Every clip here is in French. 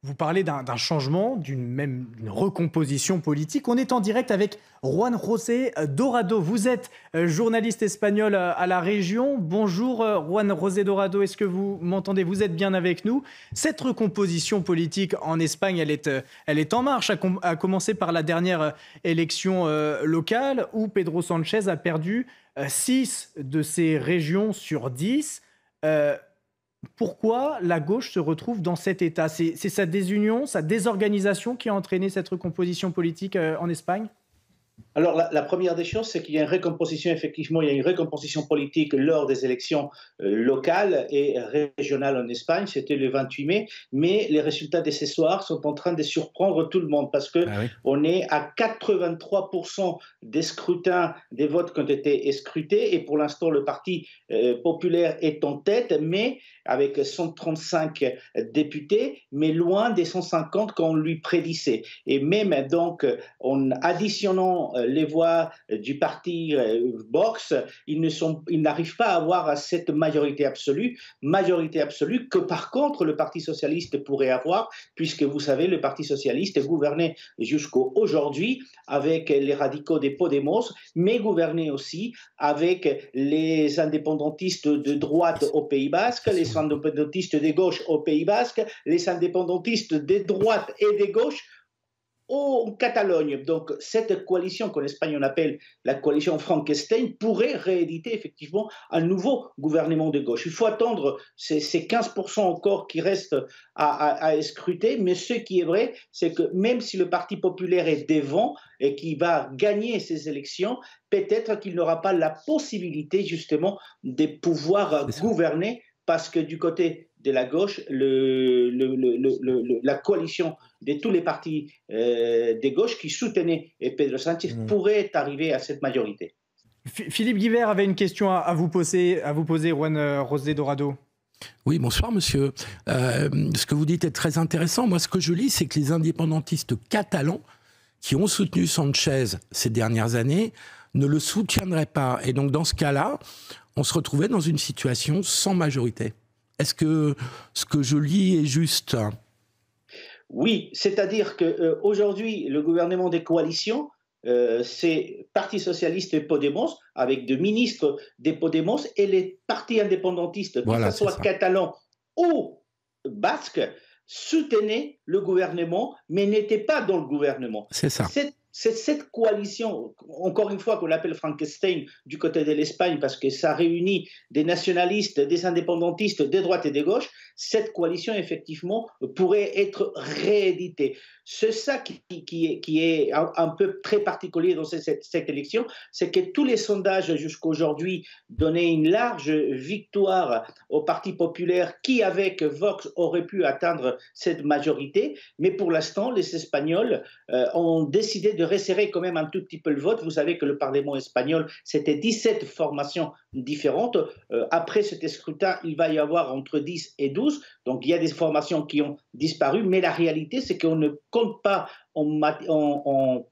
Vous parlez d'un changement, d'une recomposition politique. On est en direct avec Juan José Dorado. Vous êtes journaliste espagnol à la région. Bonjour Juan José Dorado, est-ce que vous m'entendez? Vous êtes bien avec nous. Cette recomposition politique en Espagne, elle est en marche, à commencer par la dernière élection locale où Pedro Sánchez a perdu 6 de ses régions sur 10. Pourquoi la gauche se retrouve dans cet état? C'est sa désunion, sa désorganisation qui a entraîné cette recomposition politique en Espagne? Alors, la première des choses, c'est qu'il y a une recomposition, effectivement, il y a une recomposition politique lors des élections locales et régionales en Espagne, c'était le 28 mai, mais les résultats de ce soir sont en train de surprendre tout le monde parce qu'on est à 83% des scrutins, des votes qui ont été scrutés, et pour l'instant, le Parti populaire est en tête, mais avec 135 députés, mais loin des 150 qu'on lui prédisait. Et même donc, en additionnant les voix du parti Vox, ils n'arrivent pas à avoir cette majorité absolue que par contre le Parti socialiste pourrait avoir, puisque vous savez, le Parti socialiste gouvernait jusqu'à aujourd'hui avec les radicaux des Podemos, mais gouvernait aussi avec les indépendantistes de droite au Pays Basque, les indépendantistes de gauche au Pays Basque, les indépendantistes de droite et de gauche en Catalogne. Donc, cette coalition qu'en Espagne on appelle la coalition Frankenstein pourrait rééditer effectivement un nouveau gouvernement de gauche. Il faut attendre ces 15% encore qui restent à scruter, mais ce qui est vrai, c'est que même si le Parti populaire est devant et qui va gagner ces élections, peut-être qu'il n'aura pas la possibilité justement de pouvoir gouverner, parce que du côté de la gauche, la coalition de tous les partis de gauche qui soutenaient Pedro Sánchez pourrait arriver à cette majorité. Philippe Guibert avait une question à vous poser, Juan José Dorado. Oui, bonsoir monsieur. Ce que vous dites est très intéressant. Moi, ce que je lis, c'est que les indépendantistes catalans qui ont soutenu Sánchez ces dernières années ne le soutiendraient pas. Et donc, dans ce cas-là, on se retrouvait dans une situation sans majorité. Est-ce que ce que je lis est juste? Oui, c'est-à-dire qu'aujourd'hui, le gouvernement des coalitions, c'est Parti socialiste et Podemos, avec des ministres des Podemos, et les partis indépendantistes, que ce soit catalans ou basques, soutenaient le gouvernement, mais n'étaient pas dans le gouvernement. C'est ça. C'est cette coalition, encore une fois, qu'on appelle Frankenstein du côté de l'Espagne, parce que ça réunit des nationalistes, des indépendantistes, des droites et des gauches. Cette coalition, effectivement, pourrait être rééditée. C'est ça qui est un peu très particulier dans cette élection, c'est que tous les sondages jusqu'à aujourd'hui donnaient une large victoire au Parti populaire qui, avec Vox, aurait pu atteindre cette majorité. Mais pour l'instant, les Espagnols ont décidé de resserrer quand même un tout petit peu le vote. Vous savez que le Parlement espagnol, c'était 17 formations différentes. Après cet scrutin, il va y avoir entre 10 et 12. Donc il y a des formations qui ont disparu, mais la réalité, c'est qu'on ne compte pas en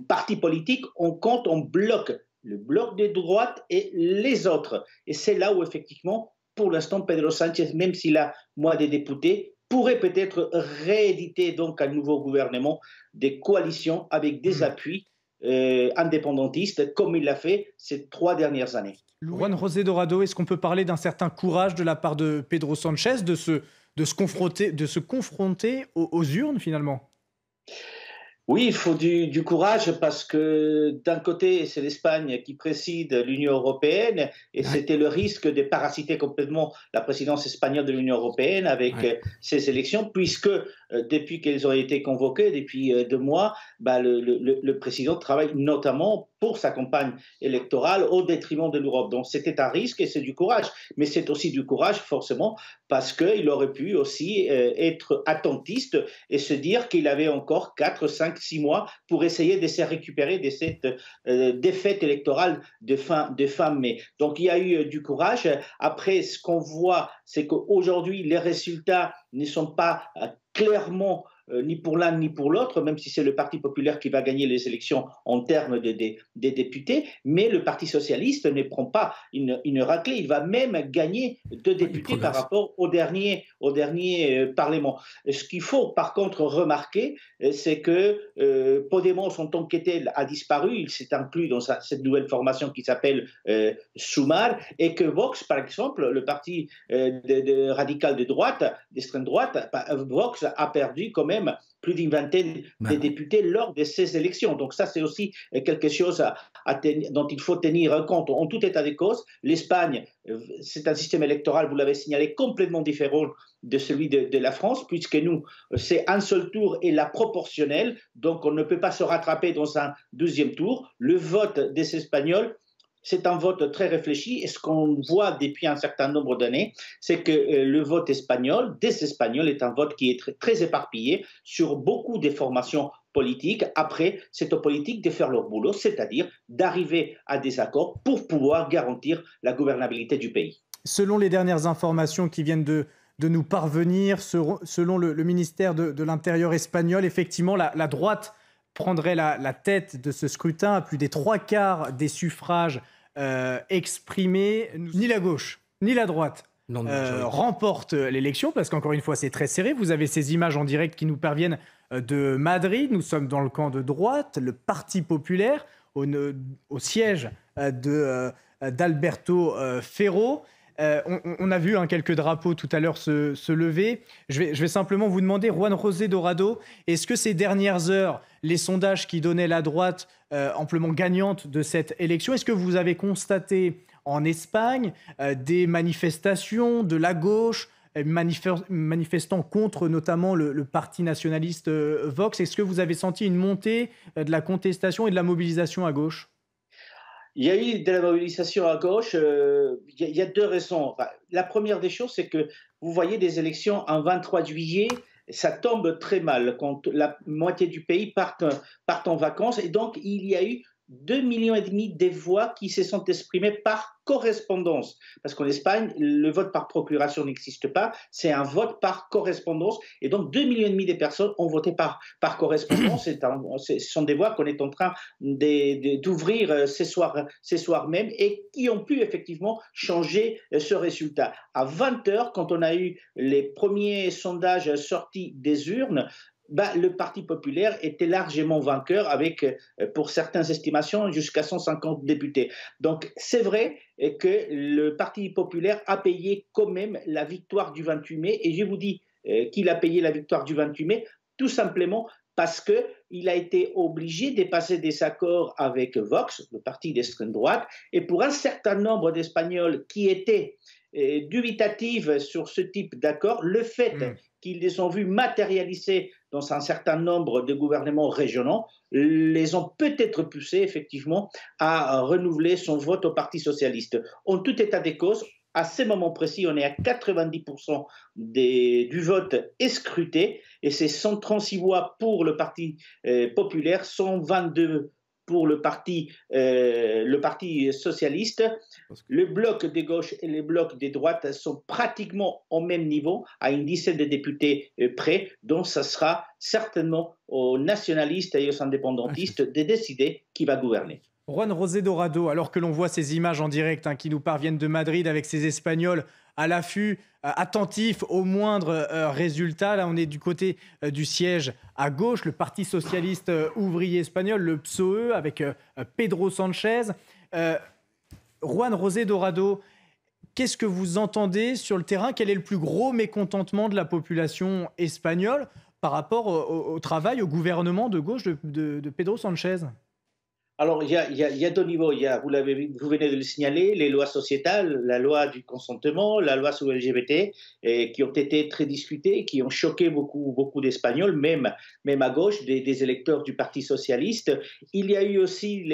parti politique, on compte en bloc. Le bloc de droite et les autres. Et c'est là où, effectivement, pour l'instant, Pedro Sánchez, même s'il a moins de députés, pourrait peut-être rééditer donc un nouveau gouvernement des coalitions avec des appuis indépendantistes, comme il l'a fait ces 3 dernières années. Juan José Dorado, est-ce qu'on peut parler d'un certain courage de la part de Pedro Sánchez de se confronter aux urnes finalement? Oui, il faut du courage parce que d'un côté, c'est l'Espagne qui préside l'Union européenne et c'était le risque de parasiter complètement la présidence espagnole de l'Union européenne avec ces élections, puisque depuis qu'elles ont été convoquées, depuis 2 mois, le président travaille notamment pour sa campagne électorale au détriment de l'Europe. Donc c'était un risque et c'est du courage. Mais c'est aussi du courage forcément parce qu'il aurait pu aussi être attentiste et se dire qu'il avait encore 4, 5, 6 mois pour essayer de se récupérer de cette défaite électorale de fin mai. Donc il y a eu du courage. Après, ce qu'on voit, c'est qu'aujourd'hui, les résultats ne sont pas clairement ni pour l'un ni pour l'autre, même si c'est le Parti populaire qui va gagner les élections en termes des députés, mais le Parti socialiste ne prend pas une raclée, il va même gagner 2 députés par rapport au dernier Parlement. Ce qu'il faut par contre remarquer, c'est que Podemos, en tant que tel, a disparu, il s'est inclus dans cette nouvelle formation qui s'appelle Sumar, et que Vox, par exemple, le parti radical de droite, d'extrême droite, Vox a perdu quand même plus d'une vingtaine de députés lors de ces élections. Donc ça, c'est aussi quelque chose dont il faut tenir compte. En tout état de cause, l'Espagne, c'est un système électoral, vous l'avez signalé, complètement différent de celui de la France, puisque nous, c'est un seul tour et la proportionnelle, donc on ne peut pas se rattraper dans un deuxième tour. Le vote des Espagnols, c'est un vote très réfléchi, et ce qu'on voit depuis un certain nombre d'années, c'est que le vote espagnol, des Espagnols, est un vote qui est très, très éparpillé sur beaucoup de formations politiques. Après, c'est aux politiques de faire leur boulot, c'est-à-dire d'arriver à des accords pour pouvoir garantir la gouvernabilité du pays. Selon les dernières informations qui viennent de nous parvenir, selon le ministère de l'Intérieur espagnol, effectivement, la droite prendrait la tête de ce scrutin à plus des 3/4 des suffrages exprimés. Ni la gauche, ni la droite remportent l'élection, parce qu'encore une fois, c'est très serré. Vous avez ces images en direct qui nous parviennent de Madrid. Nous sommes dans le camp de droite, le Parti populaire, au siège d'Alberto Ferro. On a vu quelques drapeaux tout à l'heure se lever. Je vais simplement vous demander, Juan José Dorado, est-ce que ces dernières heures, les sondages qui donnaient la droite amplement gagnante de cette élection, est-ce que vous avez constaté en Espagne des manifestations de la gauche, manifestant contre notamment le parti nationaliste Vox? Est-ce que vous avez senti une montée de la contestation et de la mobilisation à gauche? Il y a eu de la mobilisation à gauche. Il y a 2 raisons. Enfin, la première des choses, c'est que vous voyez des élections en 23 juillet, ça tombe très mal quand la moitié du pays part en vacances. Et donc, il y a eu 2,5 millions de voix qui se sont exprimées par correspondance. Parce qu'en Espagne, le vote par procuration n'existe pas, c'est un vote par correspondance. Et donc, 2,5 millions de personnes ont voté par correspondance. Ce sont des voix qu'on est en train d'ouvrir ces soirs même, et qui ont pu effectivement changer ce résultat. À 20 h, quand on a eu les premiers sondages sortis des urnes, le Parti populaire était largement vainqueur avec, pour certaines estimations, jusqu'à 150 députés. Donc c'est vrai que le Parti populaire a payé quand même la victoire du 28 mai, et je vous dis qu'il a payé la victoire du 28 mai tout simplement parce qu'il a été obligé de passer des accords avec Vox, le parti d'extrême droite, et pour un certain nombre d'Espagnols qui étaient dubitatifs sur ce type d'accord, le fait qu'ils les ont vus matérialiser dans un certain nombre de gouvernements régionaux, les ont peut-être poussés effectivement à renouveler son vote au Parti socialiste. En tout état de cause, à ce moment précis, on est à 90% du vote est scruté, et c'est 136 voix pour le Parti populaire, 122 pour le parti socialiste. Le bloc de gauche et le bloc de droite sont pratiquement au même niveau, à une dizaine de députés près, donc ça sera certainement aux nationalistes et aux indépendantistes de décider qui va gouverner. Juan José Dorado, alors que l'on voit ces images en direct qui nous parviennent de Madrid avec ces Espagnols à l'affût, attentifs aux moindres résultats. Là, on est du côté du siège à gauche, le Parti socialiste ouvrier espagnol, le PSOE, avec Pedro Sánchez. Juan José Dorado, qu'est-ce que vous entendez sur le terrain? Quel est le plus gros mécontentement de la population espagnole par rapport au travail, au gouvernement de gauche de Pedro Sánchez? Alors, il y a 2 niveaux. Vous venez de le signaler, les lois sociétales, la loi du consentement, la loi sur le LGBT, qui ont été très discutées, qui ont choqué beaucoup d'Espagnols, même à gauche, des électeurs du Parti socialiste. Il y a eu aussi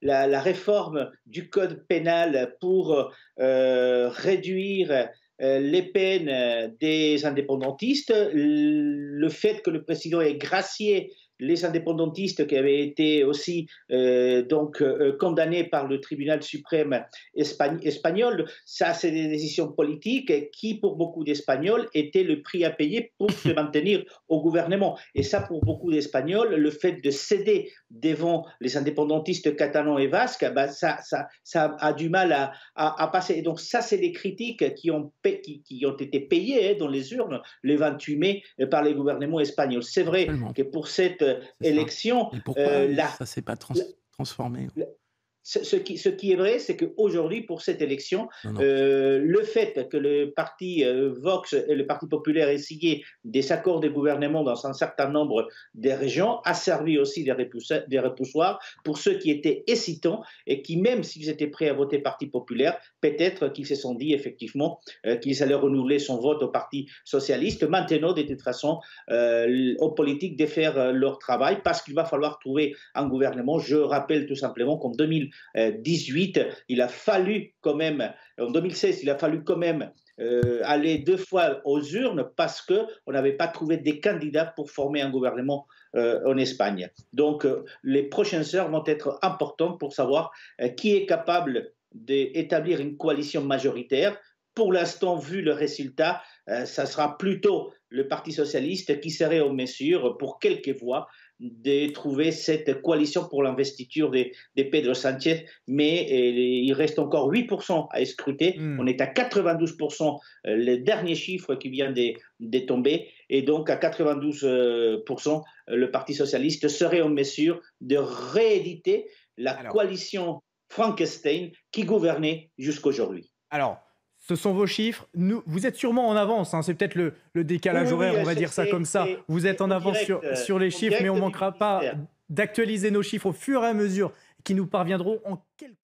la réforme du code pénal pour réduire les peines des indépendantistes, le fait que le président ait gracié les indépendantistes qui avaient été aussi condamnés par le tribunal suprême espagnol. Ça, c'est des décisions politiques qui, pour beaucoup d'Espagnols, étaient le prix à payer pour se maintenir au gouvernement. Et ça, pour beaucoup d'Espagnols, le fait de céder devant les indépendantistes catalans et basques, ben ça a du mal à passer. Et donc ça, c'est les critiques qui ont été payées dans les urnes le 28 mai par les gouvernements espagnols. C'est vrai que pour cette élection... Et pourquoi ça ne s'est pas transformé? Ce qui est vrai, c'est qu'aujourd'hui, pour cette élection, le fait que le parti Vox et le Parti populaire aient signé des accords de gouvernement dans un certain nombre de régions a servi aussi des repoussoirs pour ceux qui étaient hésitants et qui, même s'ils étaient prêts à voter Parti populaire, peut-être qu'ils se sont dit effectivement qu'ils allaient renouveler son vote au Parti socialiste. Maintenant, de toute façon, aux politiques de faire leur travail parce qu'il va falloir trouver un gouvernement. Je rappelle tout simplement qu'en 2018, il a fallu quand même, en 2016, il a fallu quand même aller 2 fois aux urnes parce qu'on n'avait pas trouvé des candidats pour former un gouvernement en Espagne. Donc, les prochaines heures vont être importantes pour savoir qui est capable d'établir une coalition majoritaire. Pour l'instant, vu le résultat, ça sera plutôt le Parti socialiste qui serait en mesure, pour quelques voix, de trouver cette coalition pour l'investiture de Pedro Sánchez, mais il reste encore 8% à scruter. On est à 92%, le dernier chiffre qui vient de tomber, et donc à 92%, le Parti socialiste serait en mesure de rééditer la coalition Frankenstein qui gouvernait jusqu'aujourd'hui. Alors, ce sont vos chiffres. Vous êtes sûrement en avance, hein. C'est peut-être le décalage horaire, on va dire ça comme ça. Vous êtes en avance sur les chiffres, mais on ne manquera pas d'actualiser nos chiffres au fur et à mesure qui nous parviendront en quelques